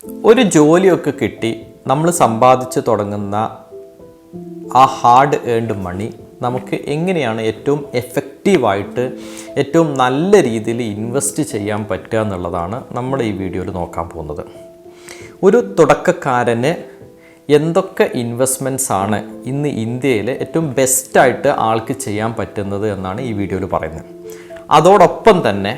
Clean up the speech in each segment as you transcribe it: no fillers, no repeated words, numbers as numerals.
ഒരു ജോലിയൊക്കെ കിട്ടി നമ്മൾ സമ്പാദിച്ച് തുടങ്ങുന്ന ആ ഹാർഡ് ഏൺഡ് മണി നമുക്ക് എങ്ങനെയാണ് ഏറ്റവും എഫക്റ്റീവായിട്ട് ഏറ്റവും നല്ല രീതിയിൽ ഇൻവെസ്റ്റ് ചെയ്യാൻ പറ്റുക എന്നുള്ളതാണ് നമ്മൾ ഈ വീഡിയോയിൽ നോക്കാൻ പോകുന്നത്. ഒരു തുടക്കക്കാരന് എന്തൊക്കെ ഇൻവെസ്റ്റ്മെൻറ്റ്സ് ആണ് ഇന്ന് ഇന്ത്യയിൽ ഏറ്റവും ബെസ്റ്റായിട്ട് ആൾക്ക് ചെയ്യാൻ പറ്റുന്നത് എന്നാണ് ഈ വീഡിയോയിൽ പറയുന്നത്. അതോടൊപ്പം തന്നെ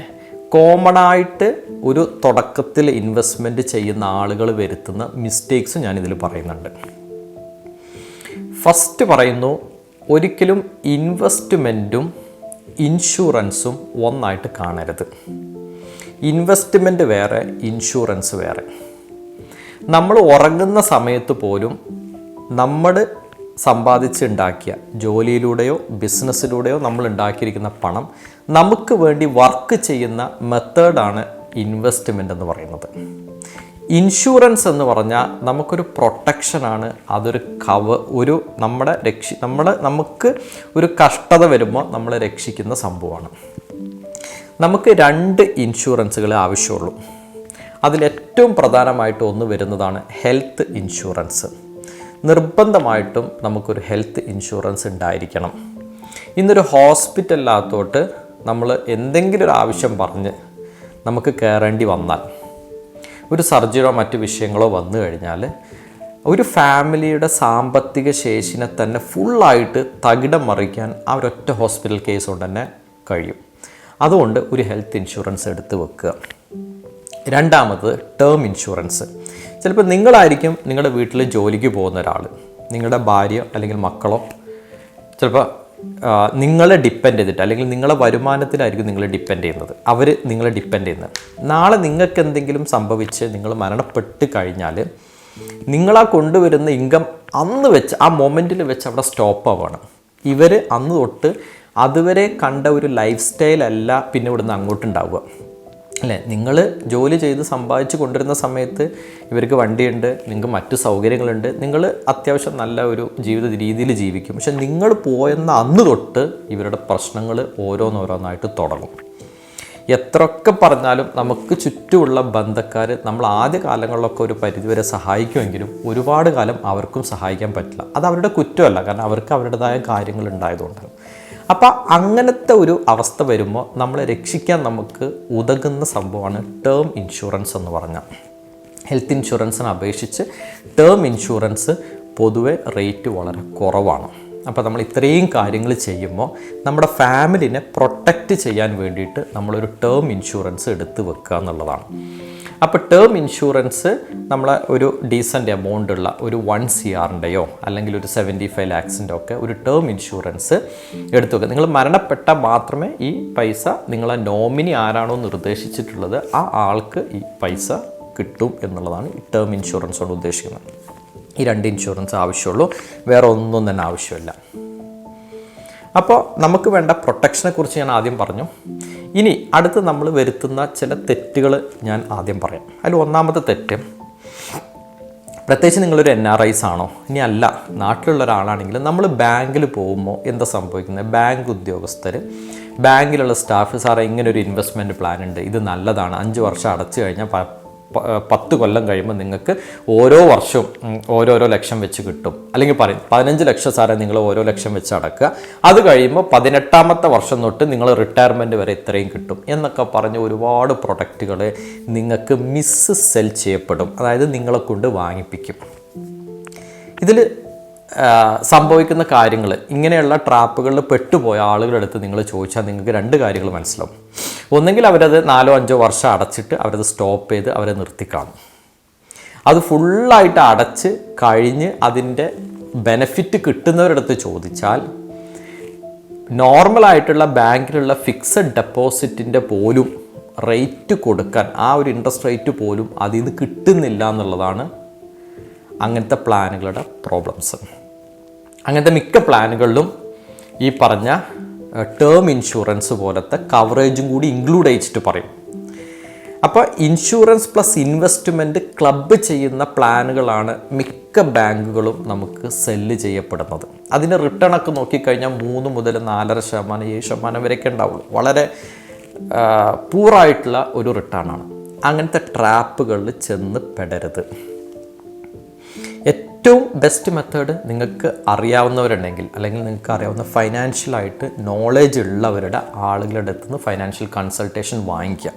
കോമൺ ആയിട്ട് ഒരു തുടക്കത്തിൽ ഇൻവെസ്റ്റ്മെൻറ്റ് ചെയ്യുന്ന ആളുകൾ വരുത്തുന്ന മിസ്റ്റേക്സ് ഞാനിതിൽ പറയുന്നുണ്ട്. ഫസ്റ്റ് പറയുന്നു, ഒരിക്കലും ഇൻവെസ്റ്റ്മെൻറ്റും ഇൻഷുറൻസും ഒന്നായിട്ട് കാണരുത്. ഇൻവെസ്റ്റ്മെൻറ്റ് വേറെ, ഇൻഷുറൻസ് വേറെ. നമ്മൾ ഉറങ്ങുന്ന സമയത്ത് പോലും നമ്മൾ സമ്പാദിച്ചുണ്ടാക്കിയ ജോലിയിലൂടെയോ ബിസിനസ്സിലൂടെയോ നമ്മൾ ഉണ്ടാക്കിയിരിക്കുന്ന പണം നമുക്ക് വേണ്ടി വർക്ക് ചെയ്യുന്ന മെത്തേഡാണ് ഇൻവെസ്റ്റ്മെൻ്റ് എന്ന് പറയുന്നത്. ഇൻഷുറൻസ് എന്ന് പറഞ്ഞാൽ നമുക്കൊരു പ്രൊട്ടക്ഷനാണ്, അതൊരു ഒരു നമുക്ക് ഒരു കഷ്ടത വരുമ്പോൾ നമ്മളെ രക്ഷിക്കുന്ന സംഭവമാണ്. നമുക്ക് 2 ഇൻഷുറൻസുകളെ ആവശ്യമുള്ളൂ. അതിലേറ്റവും പ്രധാനമായിട്ട് ഒന്ന് വരുന്നതാണ് ഹെൽത്ത് ഇൻഷുറൻസ്. നിർബന്ധമായിട്ടും നമുക്കൊരു ഹെൽത്ത് ഇൻഷുറൻസ് ഉണ്ടായിരിക്കണം. ഇന്നൊരു ഹോസ്പിറ്റലിനകത്തോട്ട് നമ്മൾ എന്തെങ്കിലും ഒരു ആവശ്യം പറഞ്ഞ് നമുക്ക് കയറേണ്ടി വന്നാൽ, ഒരു സർജറിയോ മറ്റു വിഷയങ്ങളോ വന്നു കഴിഞ്ഞാൽ ഒരു ഫാമിലിയുടെ സാമ്പത്തിക ശേഷിനെ തന്നെ ഫുള്ളായിട്ട് തകിടം മറിക്കാൻ ആ ഒരൊറ്റ ഹോസ്പിറ്റൽ കേസ് കൊണ്ട് തന്നെ കഴിയും. അതുകൊണ്ട് ഒരു ഹെൽത്ത് ഇൻഷുറൻസ് എടുത്ത് വെക്കുക. രണ്ടാമത് ടേം ഇൻഷുറൻസ്. ചിലപ്പോൾ നിങ്ങളായിരിക്കും നിങ്ങളുടെ വീട്ടിൽ ജോലിക്ക് പോകുന്ന ഒരാൾ, നിങ്ങളുടെ ഭാര്യ അല്ലെങ്കിൽ മക്കളോ ചിലപ്പോൾ നിങ്ങളെ ഡിപ്പെൻഡ് ചെയ്തിട്ട് അല്ലെങ്കിൽ നിങ്ങളെ വരുമാനത്തിലായിരിക്കും നിങ്ങൾ ഡിപ്പെൻഡ് ചെയ്യുന്നത്, അവർ നിങ്ങളെ ഡിപ്പെൻഡ് ചെയ്യുന്നത്. നാളെ നിങ്ങൾക്ക് എന്തെങ്കിലും സംഭവിച്ച് നിങ്ങൾ മരണപ്പെട്ട് കഴിഞ്ഞാൽ നിങ്ങളാ കൊണ്ടുവരുന്ന ഇൻകം അന്ന് വെച്ച് ആ മൊമെൻറ്റിൽ വെച്ച് അവിടെ സ്റ്റോപ്പ് ആവുകയാണ്. ഇവർ അന്ന് തൊട്ട് അതുവരെ കണ്ട ഒരു ലൈഫ് സ്റ്റൈലല്ല പിന്നെ ഇവിടുന്ന് അങ്ങോട്ടുണ്ടാവുക, അല്ലേ? നിങ്ങൾ ജോലി ചെയ്ത് സമ്പാദിച്ച് കൊണ്ടുവരുന്ന സമയത്ത് ഇവർക്ക് വണ്ടിയുണ്ട്, നിങ്ങൾക്ക് മറ്റു സൗകര്യങ്ങളുണ്ട്, നിങ്ങൾ അത്യാവശ്യം നല്ല ഒരു ജീവിത രീതിയിൽ ജീവിക്കും. പക്ഷെ നിങ്ങൾ പോയെന്ന അന്ന് തൊട്ട് ഇവരുടെ പ്രശ്നങ്ങൾ ഓരോന്നോരോന്നായിട്ട് തുടങ്ങും. എത്രയൊക്കെ പറഞ്ഞാലും നമുക്ക് ചുറ്റുമുള്ള ബന്ധക്കാർ നമ്മൾ ആദ്യ കാലങ്ങളിലൊക്കെ ഒരു പരിധിവരെ സഹായിക്കുമെങ്കിലും ഒരുപാട് കാലം അവർക്കും സഹായിക്കാൻ പറ്റില്ല. അത് അവരുടെ കുറ്റമല്ല, കാരണം അവർക്ക് അവരുടേതായ കാര്യങ്ങൾ ഉണ്ടായതുകൊണ്ടാണ്. അപ്പോൾ അങ്ങനത്തെ ഒരു അവസ്ഥ വരുമ്പോൾ നമ്മളെ രക്ഷിക്കാൻ നമുക്ക് ഉതകുന്ന സംഭവമാണ് ടേം ഇൻഷുറൻസ് എന്ന് പറഞ്ഞാൽ. ഹെൽത്ത് ഇൻഷുറൻസിനെ അപേക്ഷിച്ച് ടേം ഇൻഷുറൻസ് പൊതുവെ റേറ്റ് വളരെ കുറവാണ്. അപ്പോൾ നമ്മൾ ഇത്രയും കാര്യങ്ങൾ ചെയ്യുമ്പോൾ നമ്മുടെ ഫാമിലിനെ പ്രൊട്ടക്റ്റ് ചെയ്യാൻ വേണ്ടിയിട്ട് നമ്മളൊരു ടേം ഇൻഷുറൻസ് എടുത്ത് വെക്കുക എന്നുള്ളതാണ്. അപ്പോൾ ടേം ഇൻഷുറൻസ് നമ്മളെ ഒരു ഡീസൻ്റ് എമൗണ്ട് ഉള്ള ഒരു 1 CRൻ്റെയോ അല്ലെങ്കിൽ ഒരു 75 lakhsൻ്റെ ഒക്കെ ഒരു ടേം ഇൻഷുറൻസ് എടുത്തു വെക്കുക. നിങ്ങൾ മരണപ്പെട്ടാൽ മാത്രമേ ഈ പൈസ നിങ്ങളെ നോമിനി ആരാണോ നിർദ്ദേശിച്ചിട്ടുള്ളത് ആ ആൾക്ക് ഈ പൈസ കിട്ടും എന്നുള്ളതാണ് ഈ ടേം ഇൻഷുറൻസ് കൊണ്ട് ഉദ്ദേശിക്കുന്നത്. ഈ 2 ഇൻഷുറൻസ് ആവശ്യമുള്ളൂ, വേറെ ഒന്നും തന്നെ ആവശ്യമില്ല. അപ്പോൾ നമുക്ക് വേണ്ട പ്രൊട്ടക്ഷനെ കുറിച്ച് ഞാൻ ആദ്യം പറഞ്ഞു. ഇനി അടുത്ത് നമ്മൾ വരുത്തുന്ന ചില തെറ്റുകൾ ഞാൻ ആദ്യം പറയാം. അതിൽ ഒന്നാമത്തെ തെറ്റ്, പ്രത്യേകിച്ച് നിങ്ങളൊരു NRIs ആണോ, ഇനി അല്ല നാട്ടിലുള്ള ഒരാളാണെങ്കിൽ നമ്മൾ ബാങ്കിൽ പോകുമ്പോൾ എന്താ സംഭവിക്കുന്നത്, ബാങ്ക് ഉദ്യോഗസ്ഥർ ബാങ്കിലുള്ള സ്റ്റാഫ് സാറേ ഇങ്ങനൊരു ഇൻവെസ്റ്റ്മെൻറ്റ് പ്ലാൻ ഉണ്ട്, ഇത് നല്ലതാണ്, 5 വർഷം അടച്ചു കഴിഞ്ഞാൽ 10 കൊല്ലം കഴിയുമ്പോൾ നിങ്ങൾക്ക് ഓരോ വർഷവും ഓരോരോ ലക്ഷം വെച്ച് കിട്ടും, അല്ലെങ്കിൽ പറയും 15 ലക്ഷം സാറേ നിങ്ങൾ ഓരോ ലക്ഷം വെച്ച് അടക്കുക, അത് കഴിയുമ്പോൾ 18ാമത്തെ വർഷം തൊട്ട് നിങ്ങൾ റിട്ടയർമെൻറ്റ് വരെ ഇത്രയും കിട്ടും എന്നൊക്കെ പറഞ്ഞ് ഒരുപാട് പ്രൊഡക്റ്റുകൾ നിങ്ങൾക്ക് സെൽ ചെയ്യപ്പെടും, അതായത് നിങ്ങളെ കൊണ്ട് വാങ്ങിപ്പിക്കും. ഇതിൽ സംഭവിക്കുന്ന കാര്യങ്ങൾ, ഇങ്ങനെയുള്ള ട്രാപ്പുകളിൽ പെട്ടുപോയ ആളുകളെടുത്ത് നിങ്ങൾ ചോദിച്ചാൽ നിങ്ങൾക്ക് 2 കാര്യങ്ങൾ മനസ്സിലാവും. ഒന്നെങ്കിൽ അവരത് 4-5 വർഷം അടച്ചിട്ട് അവരത് സ്റ്റോപ്പ് ചെയ്ത് അവരെ നിർത്തിക്കാണും. അത് ഫുള്ളായിട്ട് അടച്ച് കഴിഞ്ഞ് അതിൻ്റെ ബെനഫിറ്റ് കിട്ടുന്നവരടുത്ത് ചോദിച്ചാൽ നോർമലായിട്ടുള്ള ബാങ്കിലുള്ള ഫിക്സഡ് ഡെപ്പോസിറ്റിൻ്റെ പോലും റേറ്റ് കൊടുക്കാൻ, ആ ഒരു ഇൻട്രസ്റ്റ് റേറ്റ് പോലും അതിൽ നിന്ന് കിട്ടുന്നില്ല എന്നുള്ളതാണ് അങ്ങനത്തെ പ്ലാനുകളുടെ പ്രോബ്ലംസ്. അങ്ങനത്തെ മിക്ക പ്ലാനുകളിലും ഈ പറഞ്ഞ ടേം ഇൻഷുറൻസ് പോലത്തെ കവറേജും കൂടി ഇൻക്ലൂഡ് ചെയ്തിട്ട് പറയും. അപ്പോൾ ഇൻഷുറൻസ് പ്ലസ് ഇൻവെസ്റ്റ്മെൻറ്റ് ക്ലബ്ബ് ചെയ്യുന്ന പ്ലാനുകളാണ് മിക്ക ബാങ്കുകളും നമുക്ക് സെല്ല് ചെയ്യപ്പെടുന്നത്. അതിൻ്റെ റിട്ടേൺ ഒക്കെ നോക്കിക്കഴിഞ്ഞാൽ 3 മുതൽ 4.5%, 7% വരെയൊക്കെ ഉണ്ടാവുള്ളൂ. വളരെ പൂറായിട്ടുള്ള ഒരു റിട്ടേണാണ്. അങ്ങനത്തെ ട്രാപ്പുകളിൽ ചെന്ന് പെടരുത്. ഏറ്റവും ബെസ്റ്റ് മെത്തേഡ് നിങ്ങൾക്ക് അറിയാവുന്നവരുണ്ടെങ്കിൽ, അല്ലെങ്കിൽ നിങ്ങൾക്ക് അറിയാവുന്ന ഫൈനാൻഷ്യലായിട്ട് നോളേജ് ഉള്ളവരുടെ ആളുകളുടെ അടുത്ത് നിന്ന് ഫൈനാൻഷ്യൽ കൺസൾട്ടേഷൻ വാങ്ങിക്കുക.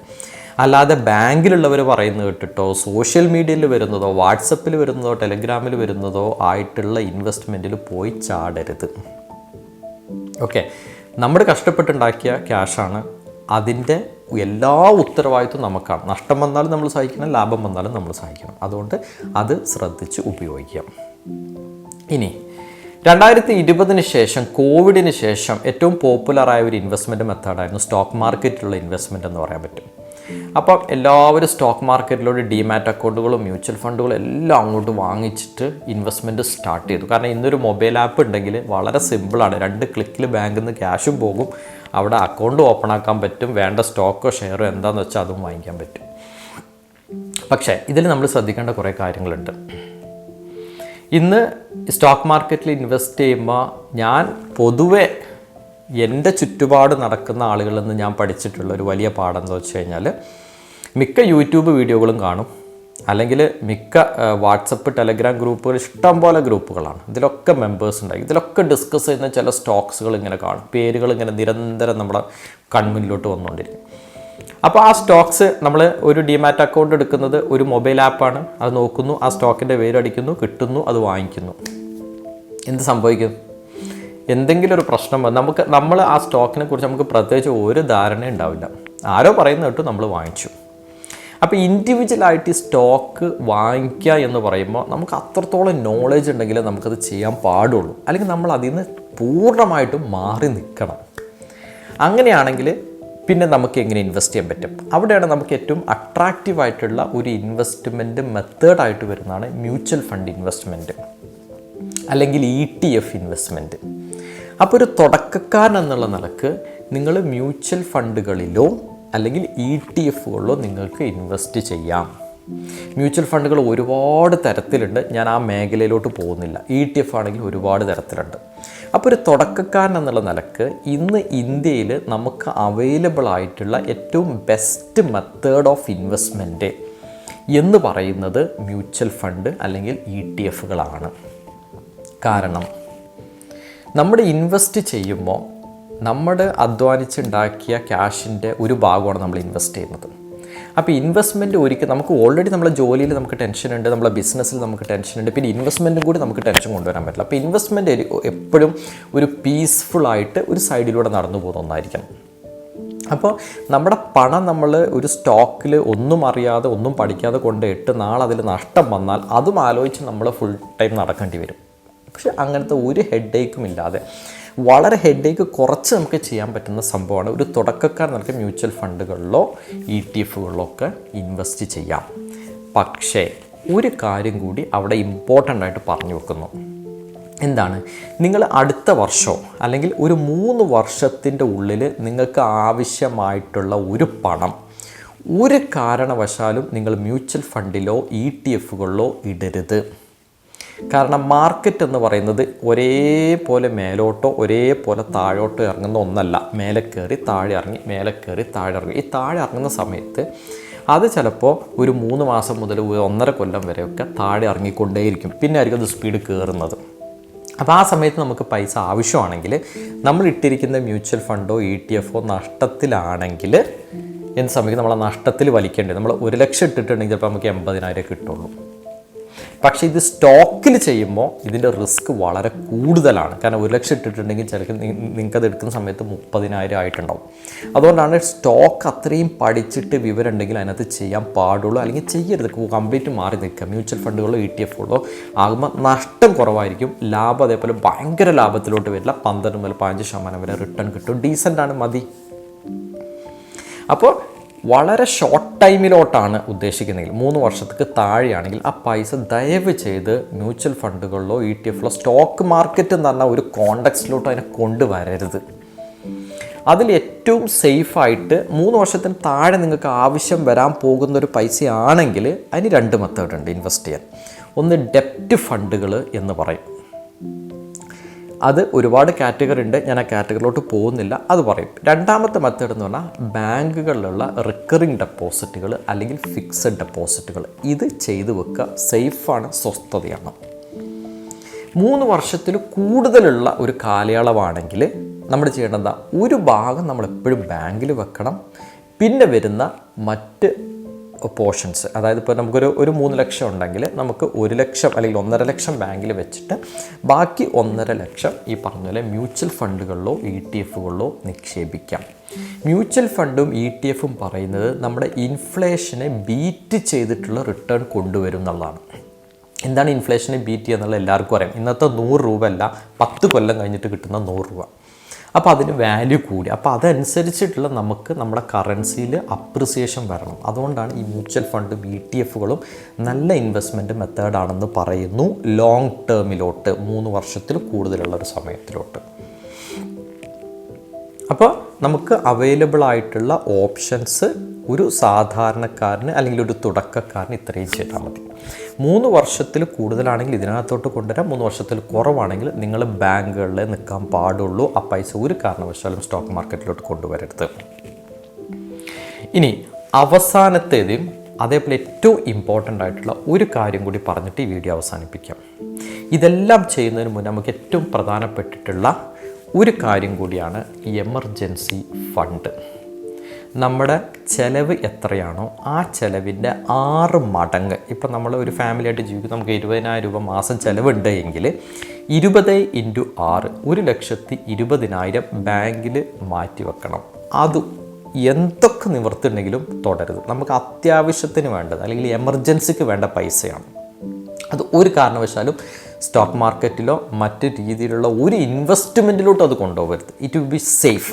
അല്ലാതെ ബാങ്കിലുള്ളവർ പറയുന്നത് കേട്ടിട്ടോ സോഷ്യൽ മീഡിയയിൽ വരുന്നതോ വാട്സപ്പിൽ വരുന്നതോ ടെലഗ്രാമിൽ വരുന്നതോ ആയിട്ടുള്ള ഇൻവെസ്റ്റ്മെൻറ്റിൽ പോയി ചാടരുത്. ഓക്കെ, നമ്മൾ കഷ്ടപ്പെട്ടുണ്ടാക്കിയ ക്യാഷാണ്, അതിൻ്റെ എല്ലാ ഉത്തരവാദിത്വം നമുക്കാണ്. നഷ്ടം വന്നാലും നമ്മൾ സഹിക്കണം, ലാഭം വന്നാലും നമ്മൾ സഹിക്കണം. അതുകൊണ്ട് അത് ശ്രദ്ധിച്ച് ഉപയോഗിക്കാം. ഇനി 2020 ശേഷം, കോവിഡിന് ശേഷം ഏറ്റവും പോപ്പുലറായ ഒരു ഇൻവെസ്റ്റ്മെൻറ്റ് മെത്തേഡായിരുന്നു സ്റ്റോക്ക് മാർക്കറ്റിലുള്ള ഇൻവെസ്റ്റ്മെൻറ്റ് എന്ന് പറയാൻ പറ്റും. അപ്പം എല്ലാവരും സ്റ്റോക്ക് മാർക്കറ്റിലൂടെ ഡിമാറ്റ് അക്കൗണ്ടുകളും മ്യൂച്വൽ ഫണ്ടുകളും എല്ലാം അങ്ങോട്ട് വാങ്ങിച്ചിട്ട് ഇൻവെസ്റ്റ്മെൻറ്റ് സ്റ്റാർട്ട് ചെയ്തു. കാരണം ഇന്നൊരു മൊബൈൽ ആപ്പ് ഉണ്ടെങ്കിൽ വളരെ സിമ്പിളാണ്. 2 ക്ലിക്കിൽ ബാങ്കിൽ നിന്ന് ക്യാഷും പോകും, അവിടെ അക്കൗണ്ട് ഓപ്പൺ ആക്കാൻ പറ്റും, വേണ്ട സ്റ്റോക്കോ ഷെയറോ എന്താണെന്ന് വെച്ചാൽ അതും വാങ്ങിക്കാൻ പറ്റും. പക്ഷേ ഇതിൽ നമ്മൾ ശ്രദ്ധിക്കേണ്ട കുറേ കാര്യങ്ങളുണ്ട്. ഇന്ന് സ്റ്റോക്ക് മാർക്കറ്റിൽ ഇൻവെസ്റ്റ് ചെയ്യുമ്പോൾ ഞാൻ പൊതുവെ എൻ്റെ ചുറ്റുപാട് നടക്കുന്ന ആളുകളിൽ നിന്ന് ഞാൻ പഠിച്ചിട്ടുള്ള ഒരു വലിയ പാഠം എന്താ വെച്ച് കഴിഞ്ഞാൽ, മിക്ക യൂട്യൂബ് വീഡിയോകളും കാണും, അല്ലെങ്കിൽ മിക്ക വാട്സപ്പ് ടെലഗ്രാം ഗ്രൂപ്പുകൾ, ഇഷ്ടം പോലെ ഗ്രൂപ്പുകളാണ്, ഇതിലൊക്കെ മെമ്പേഴ്സ് ഉണ്ടായി, ഇതിലൊക്കെ ഡിസ്കസ് ചെയ്യുന്ന ചില സ്റ്റോക്സുകൾ ഇങ്ങനെ കാണും, പേരുകൾ ഇങ്ങനെ നിരന്തരം നമ്മുടെ കൺമുന്നിലോട്ട് വന്നുകൊണ്ടിരിക്കും. അപ്പോൾ ആ സ്റ്റോക്സ് നമ്മൾ ഒരു ഡിമാറ്റ് അക്കൗണ്ട് എടുക്കുന്നത് ഒരു മൊബൈൽ ആപ്പാണ്, അത് നോക്കുന്നു, ആ സ്റ്റോക്കിൻ്റെ പേരടിക്കുന്നു, കിട്ടുന്നു, അത് വാങ്ങിക്കുന്നു. എന്ത് സംഭവിക്കും? എന്തെങ്കിലും ഒരു പ്രശ്നം നമ്മൾ ആ സ്റ്റോക്കിനെ കുറിച്ച് നമുക്ക് പ്രത്യേകിച്ച് ഒരു ധാരണ ഉണ്ടാവില്ല, ആരോ പറയുന്ന കേട്ടു നമ്മൾ വാങ്ങിച്ചു. അപ്പോൾ ഇൻഡിവിജ്വലായിട്ട് ഈ സ്റ്റോക്ക് വാങ്ങിക്കുക എന്ന് പറയുമ്പോൾ നമുക്ക് അത്രത്തോളം നോളേജ് ഉണ്ടെങ്കിൽ നമുക്കത് ചെയ്യാൻ പാടുള്ളൂ, അല്ലെങ്കിൽ നമ്മൾ അതിൽ നിന്ന് പൂർണ്ണമായിട്ടും മാറി നിൽക്കണം. അങ്ങനെയാണെങ്കിൽ പിന്നെ നമുക്ക് എങ്ങനെ ഇൻവെസ്റ്റ് ചെയ്യാൻ പറ്റും? അവിടെയാണ് നമുക്ക് ഏറ്റവും അട്രാക്റ്റീവായിട്ടുള്ള ഒരു ഇൻവെസ്റ്റ്മെൻറ്റ് മെത്തേഡായിട്ട് വരുന്നതാണ് മ്യൂച്വൽ ഫണ്ട് ഇൻവെസ്റ്റ്മെൻറ്റ്, അല്ലെങ്കിൽ ETF ഇൻവെസ്റ്റ്മെൻറ്റ്. അപ്പോൾ ഒരു തുടക്കക്കാരൻ എന്നുള്ള നിലക്ക് നിങ്ങൾ മ്യൂച്വൽ ഫണ്ടുകളിലോ അല്ലെങ്കിൽ ETF-കളിലോ നിങ്ങൾക്ക് ഇൻവെസ്റ്റ് ചെയ്യാം. മ്യൂച്വൽ ഫണ്ടുകൾ ഒരുപാട് തരത്തിലുണ്ട്, ഞാൻ ആ മേഖലയിലോട്ട് പോകുന്നില്ല. ETF ആണെങ്കിൽ ഒരുപാട് തരത്തിലുണ്ട്. അപ്പോൾ ഒരു തുടക്കക്കാരൻ എന്നുള്ള നിലക്ക് ഇന്ന് ഇന്ത്യയിൽ നമുക്ക് അവൈലബിൾ ആയിട്ടുള്ള ഏറ്റവും ബെസ്റ്റ് മെത്തേഡ് ഓഫ് ഇൻവെസ്റ്റ്മെൻറ്റ് എന്ന് പറയുന്നത് മ്യൂച്വൽ ഫണ്ട് അല്ലെങ്കിൽ ETF-കളാണ്. കാരണം നമ്മൾ ഇൻവെസ്റ്റ് ചെയ്യുമ്പോൾ നമ്മുടെ അധ്വാനിച്ചുണ്ടാക്കിയ ക്യാഷിൻ്റെ ഒരു ഭാഗമാണ് നമ്മൾ ഇൻവെസ്റ്റ് ചെയ്യുന്നത്. അപ്പോൾ ഇൻവെസ്റ്റ്മെൻറ്റ് ഒരിക്കലും നമുക്ക് ഓൾറെഡി നമ്മളെ ജോലിയിൽ നമുക്ക് ടെൻഷനുണ്ട്, നമ്മളെ ബിസിനസ്സിൽ നമുക്ക് ടെൻഷനുണ്ട്, പിന്നെ ഇൻവെസ്റ്റ്മെൻറ്റും കൂടി നമുക്ക് ടെൻഷൻ കൊണ്ടുവരാൻ പറ്റില്ല. അപ്പോൾ ഇൻവെസ്റ്റ്മെൻറ്റ് എപ്പോഴും ഒരു പീസ്ഫുള്ളായിട്ട് ഒരു സൈഡിലൂടെ നടന്നു പോകുന്ന ഒന്നായിരിക്കണം. അപ്പോൾ നമ്മുടെ പണം നമ്മൾ ഒരു സ്റ്റോക്കിൽ ഒന്നും അറിയാതെ ഒന്നും പഠിക്കാതെ കൊണ്ടിട്ട് നാളെ അതിൽ നഷ്ടം വന്നാൽ അതും ആലോചിച്ച് നമ്മൾ ഫുൾ ടൈം നടക്കേണ്ടി വരും. പക്ഷെ അങ്ങനത്തെ ഒരു ഹെഡേക്കും ഇല്ലാതെ വളരെ ഹെഡേക്ക് കുറച്ച് നമുക്ക് ചെയ്യാൻ പറ്റുന്ന സംഭവമാണ് ഒരു തുടക്കക്കാർ നമുക്ക് മ്യൂച്വൽ ഫണ്ടുകളിലോ ETF-കളിലോ ഒക്കെ ഇൻവെസ്റ്റ് ചെയ്യാം. പക്ഷേ ഒരു കാര്യം കൂടി അവിടെ ഇമ്പോർട്ടൻ്റ് ആയിട്ട് പറഞ്ഞു വെക്കുന്നു. എന്താണ്? നിങ്ങൾ അടുത്ത വർഷമോ അല്ലെങ്കിൽ ഒരു 3 വർഷത്തിൻ്റെ ഉള്ളിൽ നിങ്ങൾക്ക് ആവശ്യമായിട്ടുള്ള ഒരു പണം ഒരു കാരണവശാലും നിങ്ങൾ മ്യൂച്വൽ ഫണ്ടിലോ ETF-കളിലോ ഇടരുത്. കാരണം മാർക്കറ്റ് എന്ന് പറയുന്നത് ഒരേപോലെ മേലോട്ടോ ഒരേപോലെ താഴോട്ടോ ഇറങ്ങുന്ന ഒന്നല്ല. മേലെ കയറി താഴെ ഇറങ്ങി, മേലെ കയറി താഴെ ഇറങ്ങി. ഈ താഴെ ഇറങ്ങുന്ന സമയത്ത് അത് ചിലപ്പോൾ ഒരു 3 മാസം മുതൽ 1.5 കൊല്ലം വരെയൊക്കെ താഴെ ഇറങ്ങിക്കൊണ്ടേയിരിക്കും. പിന്നെ ആയിരിക്കും അത് സ്പീഡ് കയറുന്നത്. അപ്പോൾ ആ സമയത്ത് നമുക്ക് പൈസ ആവശ്യമാണെങ്കിൽ നമ്മൾ ഇട്ടിരിക്കുന്ന മ്യൂച്വൽ ഫണ്ടോ ETF-ഓ നഷ്ടത്തിലാണെങ്കിൽ എന്ത് സമയത്ത് നമ്മളെ നഷ്ടത്തിൽ വലിക്കേണ്ടത്. നമ്മൾ 1 ലക്ഷം ഇട്ടിട്ടുണ്ടെങ്കിൽ ചിലപ്പോൾ നമുക്ക് 80,000 കിട്ടുള്ളൂ. പക്ഷേ ഇത് സ്റ്റോക്കിൽ ചെയ്യുമ്പോൾ ഇതിൻ്റെ റിസ്ക് വളരെ കൂടുതലാണ്. കാരണം 1 ലക്ഷം ഇട്ടിട്ടുണ്ടെങ്കിൽ ചിലപ്പോൾ നിങ്ങൾക്കത് എടുക്കുന്ന സമയത്ത് 30,000 ആയിട്ടുണ്ടാവും. അതുകൊണ്ടാണ് സ്റ്റോക്ക് അത്രയും പഠിച്ചിട്ട് വിവരം ഉണ്ടെങ്കിൽ അതിനകത്ത് ചെയ്യാൻ പാടുള്ളൂ, അല്ലെങ്കിൽ ചെയ്യരുത്, കംപ്ലീറ്റ് മാറി നിൽക്കുക. മ്യൂച്വൽ ഫണ്ടുകളോ ETF-കളോ ആകുമ്പോൾ നഷ്ടം കുറവായിരിക്കും, ലാഭം അതേപോലെ ഭയങ്കര ലാഭത്തിലോട്ട് വരില്ല. 12 മുതൽ 15% വരെ റിട്ടേൺ കിട്ടും. ഡീസൻ്റാണ്, മതി. അപ്പോൾ വളരെ ഷോർട്ട് ടൈമിലോട്ടാണ് ഉദ്ദേശിക്കുന്നതെങ്കിൽ 3 വർഷത്തേക്ക് താഴെയാണെങ്കിൽ ആ പൈസ ദയവ് ചെയ്ത് മ്യൂച്വൽ ഫണ്ടുകളിലോ ETF-കളോ സ്റ്റോക്ക് മാർക്കറ്റ് എന്ന് പറഞ്ഞാൽ ഒരു കോണ്ടക്സ്റ്റിലോട്ടോ അതിനെ കൊണ്ടുവരരുത്. അതിൽ ഏറ്റവും സേഫായിട്ട് 3 വർഷത്തിന് താഴെ നിങ്ങൾക്ക് ആവശ്യം വരാൻ പോകുന്നൊരു പൈസയാണെങ്കിൽ അതിന് 2 മെത്തേഡ് ഉണ്ട് ഇൻവെസ്റ്റ് ചെയ്യാൻ. ഒന്ന് ഡെപ്റ്റ് ഫണ്ടുകൾ എന്ന് പറയും. അത് ഒരുപാട് കാറ്റഗറി ഉണ്ട്, ഞാൻ ആ കാറ്റഗറിയിലോട്ട് പോകുന്നില്ല, അത് പറയും. രണ്ടാമത്തെ മെത്തേഡ് എന്ന് പറഞ്ഞാൽ ബാങ്കുകളിലുള്ള റിക്കറിങ് ഡെപ്പോസിറ്റുകൾ അല്ലെങ്കിൽ ഫിക്സഡ് ഡെപ്പോസിറ്റുകൾ. ഇത് ചെയ്ത് വെക്കുക, സേഫാണ്, സ്വസ്ഥതയാണ്. 3 വർഷത്തിൽ കൂടുതലുള്ള ഒരു കാലയളവാണെങ്കിൽ നമ്മൾ ചെയ്യേണ്ടത് ഒരു ഭാഗം നമ്മൾ എപ്പോഴും ബാങ്കിൽ വെക്കണം. പിന്നെ വരുന്ന മറ്റ് പോർഷൻസ്, അതായത് ഇപ്പോൾ നമുക്കൊരു 3 ലക്ഷം ഉണ്ടെങ്കിൽ നമുക്ക് 1 ലക്ഷം അല്ലെങ്കിൽ 1.5 ലക്ഷം ബാങ്കിൽ വെച്ചിട്ട് ബാക്കി 1.5 ലക്ഷം ഈ പറഞ്ഞ പോലെ മ്യൂച്വൽ ഫണ്ടുകളിലോ ETF-കളിലോ നിക്ഷേപിക്കാം. മ്യൂച്വൽ ഫണ്ടും ETF-ഉം പറയുന്നത് നമ്മുടെ ഇൻഫ്ലേഷനെ ബീറ്റ് ചെയ്തിട്ടുള്ള റിട്ടേൺ കൊണ്ടുവരും എന്നുള്ളതാണ്. എന്താണ് ഇൻഫ്ലേഷനെ ബീറ്റ് ചെയ്യുക എന്നുള്ളത് എല്ലാവർക്കും അറിയാം. ഇന്നത്തെ 100 രൂപ അല്ല 10 കൊല്ലം കഴിഞ്ഞിട്ട് കിട്ടുന്ന 100 രൂപ. അപ്പോൾ അതിന് വാല്യൂ കൂടി, അപ്പോൾ അതനുസരിച്ചിട്ടുള്ള നമുക്ക് നമ്മുടെ കറൻസിയിൽ അപ്രിസിയേഷൻ വരണം. അതുകൊണ്ടാണ് ഈ മ്യൂച്വൽ ഫണ്ടും ETF-കളും നല്ല ഇൻവെസ്റ്റ്മെൻറ്റ് മെത്തേഡാണെന്ന് പറയുന്നു, ലോങ് ടേമിലോട്ട് 3 വർഷത്തിൽ കൂടുതലുള്ള ഒരു സമയത്തിലോട്ട്. അപ്പോൾ നമുക്ക് അവൈലബിൾ ആയിട്ടുള്ള ഓപ്ഷൻസ് ഒരു സാധാരണക്കാരന് അല്ലെങ്കിൽ ഒരു തുടക്കക്കാരന് ഇത്രയും ചെയ്താൽ മതി. 3 വർഷത്തിൽ കൂടുതലാണെങ്കിൽ ഇതിനകത്തോട്ട് കൊണ്ടുവരാം. 3 വർഷത്തിൽ കുറവാണെങ്കിൽ നിങ്ങൾ ബാങ്കുകളിൽ നിൽക്കാൻ പാടുള്ളൂ. ആ പൈസ ഒരു കാരണവശാലും സ്റ്റോക്ക് മാർക്കറ്റിലോട്ട് കൊണ്ടുവരരുത്. ഇനി അവസാനത്തേതും അതേപോലെ ഏറ്റവും ഇമ്പോർട്ടൻ്റ് ആയിട്ടുള്ള ഒരു കാര്യം കൂടി പറഞ്ഞിട്ട് ഈ വീഡിയോ അവസാനിപ്പിക്കാം. ഇതെല്ലാം ചെയ്യുന്നതിന് മുന്നേ നമുക്ക് ഏറ്റവും പ്രധാനപ്പെട്ടിട്ടുള്ള ഒരു കാര്യം കൂടിയാണ് എമർജൻസി ഫണ്ട്. നമ്മുടെ ചിലവ് എത്രയാണോ ആ ചിലവിൻ്റെ 6 മടങ്ങ്. ഇപ്പം നമ്മൾ ഒരു ഫാമിലി ആയിട്ട് ജീവിക്കും, നമുക്ക് 20,000 രൂപ മാസം ചിലവുണ്ട് എങ്കിൽ 20 × 6 1,20,000 ബാങ്കിൽ മാറ്റി വെക്കണം. അത് എന്തൊക്കെ നിവർത്തിയുണ്ടെങ്കിലും തുടരുത്. നമുക്ക് അത്യാവശ്യത്തിന് വേണ്ടത് അല്ലെങ്കിൽ എമർജൻസിക്ക് വേണ്ട പൈസയാണ്. അത് ഒരു കാരണവശാലും സ്റ്റോക്ക് മാർക്കറ്റിലോ മറ്റ് രീതിയിലുള്ള ഒരു ഇൻവെസ്റ്റ്മെൻറ്റിലോട്ടും അത് കൊണ്ടുപോകരുത്. It will be safe.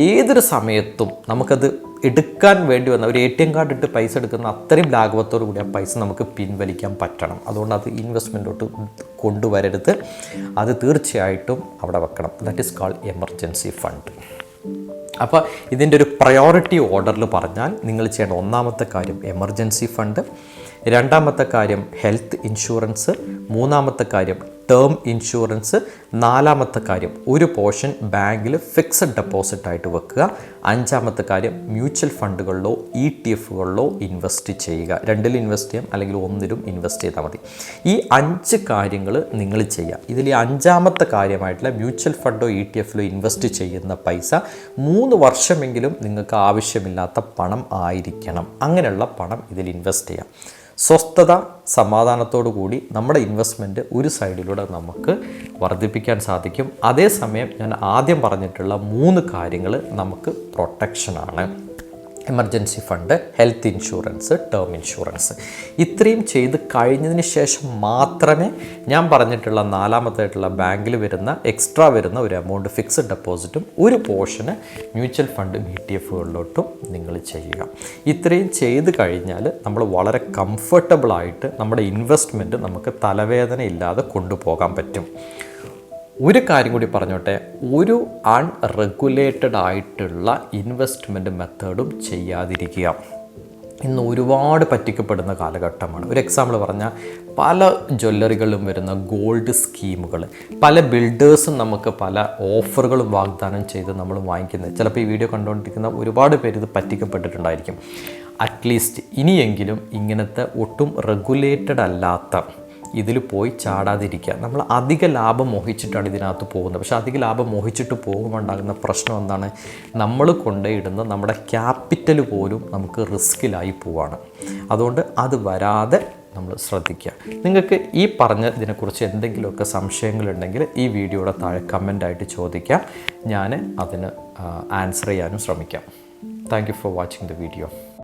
ഏതൊരു സമയത്തും നമുക്കത് എടുക്കാൻ വേണ്ടി വന്ന ഒരു ATM കാർഡ് ഇട്ട് പൈസ എടുക്കുന്ന അത്രയും ലാഘവത്തോടു കൂടി ആ പൈസ നമുക്ക് പിൻവലിക്കാൻ പറ്റണം. അതുകൊണ്ട് അത് ഇൻവെസ്റ്റ്മെൻറ്റോട്ട് കൊണ്ടുവരരുത്. അത് തീർച്ചയായിട്ടും അവിടെ വെക്കണം. That is called emergency fund. അപ്പോൾ ഇതിൻ്റെ ഒരു പ്രയോറിറ്റി ഓർഡറിൽ പറഞ്ഞാൽ നിങ്ങൾ ചെയ്യേണ്ട ഒന്നാമത്തെ കാര്യം എമർജൻസി ഫണ്ട്, രണ്ടാമത്തെ കാര്യം ഹെൽത്ത് ഇൻഷുറൻസ്, മൂന്നാമത്തെ കാര്യം ടേം ഇൻഷുറൻസ്, നാലാമത്തെ കാര്യം ഒരു പോർഷൻ ബാങ്കിൽ ഫിക്സഡ് ഡെപ്പോസിറ്റ് ആയിട്ട് വെക്കുക, അഞ്ചാമത്തെ കാര്യം മ്യൂച്വൽ ഫണ്ടുകളിലോ ETF-കളിലോ ഇൻവെസ്റ്റ് ചെയ്യുക. 2-ലും ഇൻവെസ്റ്റ് ചെയ്യാം അല്ലെങ്കിൽ 1-ലും ഇൻവെസ്റ്റ് ചെയ്താൽ മതി. ഈ 5 കാര്യങ്ങൾ നിങ്ങൾ ചെയ്യുക. ഇതിൽ 5-ാമത്തെ കാര്യമായിട്ടുള്ള മ്യൂച്വൽ ഫണ്ടോ ETF-ലോ ഇൻവെസ്റ്റ് ചെയ്യുന്ന പൈസ 3 വർഷമെങ്കിലും നിങ്ങൾക്ക് ആവശ്യമില്ലാത്ത പണം ആയിരിക്കണം. അങ്ങനെയുള്ള പണം ഇതിൽ ഇൻവെസ്റ്റ് ചെയ്യാം. സ്വസ്ഥത സമാധാനത്തോടു കൂടി നമ്മുടെ ഇൻവെസ്റ്റ്മെൻറ്റ് ഒരു സൈഡിലൂടെ നമുക്ക് വർദ്ധിപ്പിക്കാൻ സാധിക്കും. അതേസമയം ഞാൻ ആദ്യം പറഞ്ഞിട്ടുള്ള 3 കാര്യങ്ങൾ നമുക്ക് പ്രൊട്ടക്ഷനാണ്. Emergency fund, health insurance, term insurance. ഇത്രയും ചെയ്ത് കഴിഞ്ഞതിന് ശേഷം മാത്രമേ ഞാൻ പറഞ്ഞിട്ടുള്ള 4-മത്തായിട്ടുള്ള ബാങ്കിൽ വരുന്ന എക്സ്ട്രാ വരുന്ന ഒരു എമൗണ്ട് ഫിക്സഡ് ഡെപ്പോസിറ്റും ഒരു പോർഷന് മ്യൂച്വൽ ഫണ്ടും ETF-കളിലോട്ടും നിങ്ങൾ ചെയ്യുക. ഇത്രയും ചെയ്ത് കഴിഞ്ഞാൽ നമ്മൾ വളരെ കംഫർട്ടബിളായിട്ട് നമ്മുടെ ഇൻവെസ്റ്റ്മെൻറ്റ് നമുക്ക് തലവേദന ഇല്ലാതെ കൊണ്ടുപോകാൻ പറ്റും. ഒരു കാര്യം കൂടി പറഞ്ഞോട്ടെ, ഒരു അൺറെഗുലേറ്റഡ് ആയിട്ടുള്ള ഇൻവെസ്റ്റ്മെൻറ്റ് മെത്തേഡും ചെയ്യാതിരിക്കുക. ഇന്ന് ഒരുപാട് പറ്റിക്കപ്പെടുന്ന കാലഘട്ടമാണ്. ഒരു എക്സാമ്പിൾ പറഞ്ഞാൽ പല ജ്വല്ലറികളിലും വരുന്ന ഗോൾഡ് സ്കീമുകൾ, പല ബിൽഡേഴ്സും നമുക്ക് പല ഓഫറുകളും വാഗ്ദാനം ചെയ്ത് നമ്മൾ വാങ്ങിക്കുന്നത്. ചിലപ്പോൾ ഈ വീഡിയോ കണ്ടുകൊണ്ടിരിക്കുന്ന ഒരുപാട് പേര് ഇത് പറ്റിക്കപ്പെട്ടിട്ടുണ്ടായിരിക്കും. അറ്റ്ലീസ്റ്റ് ഇനിയെങ്കിലും ഇങ്ങനത്തെ ഒട്ടും റെഗുലേറ്റഡ് അല്ലാത്ത ഇതിൽ പോയി ചാടാതിരിക്കുക. നമ്മൾ അധിക ലാഭം മോഹിച്ചിട്ടാണ് ഇതിനകത്ത് പോകുന്നത്. പക്ഷേ അധിക ലാഭം മോഹിച്ചിട്ട് പോകുമ്പോൾ ഉണ്ടാകുന്ന പ്രശ്നം എന്താണ്? നമ്മൾ കൊണ്ടുപോയിടുന്ന നമ്മുടെ ക്യാപിറ്റൽ പോലും നമുക്ക് റിസ്കിലായി പോവാണ്. അതുകൊണ്ട് അത് വരാതെ നമ്മൾ ശ്രദ്ധിക്കുക. നിങ്ങൾക്ക് ഈ പറഞ്ഞ ഇതിനെക്കുറിച്ച് എന്തെങ്കിലുമൊക്കെ സംശയങ്ങളുണ്ടെങ്കിൽ ഈ വീഡിയോയുടെ താഴെ കമൻ്റായിട്ട് ചോദിക്കാം. ഞാൻ അതിന് ആൻസർ ചെയ്യാനും ശ്രമിക്കാം. Thank you for watching the video.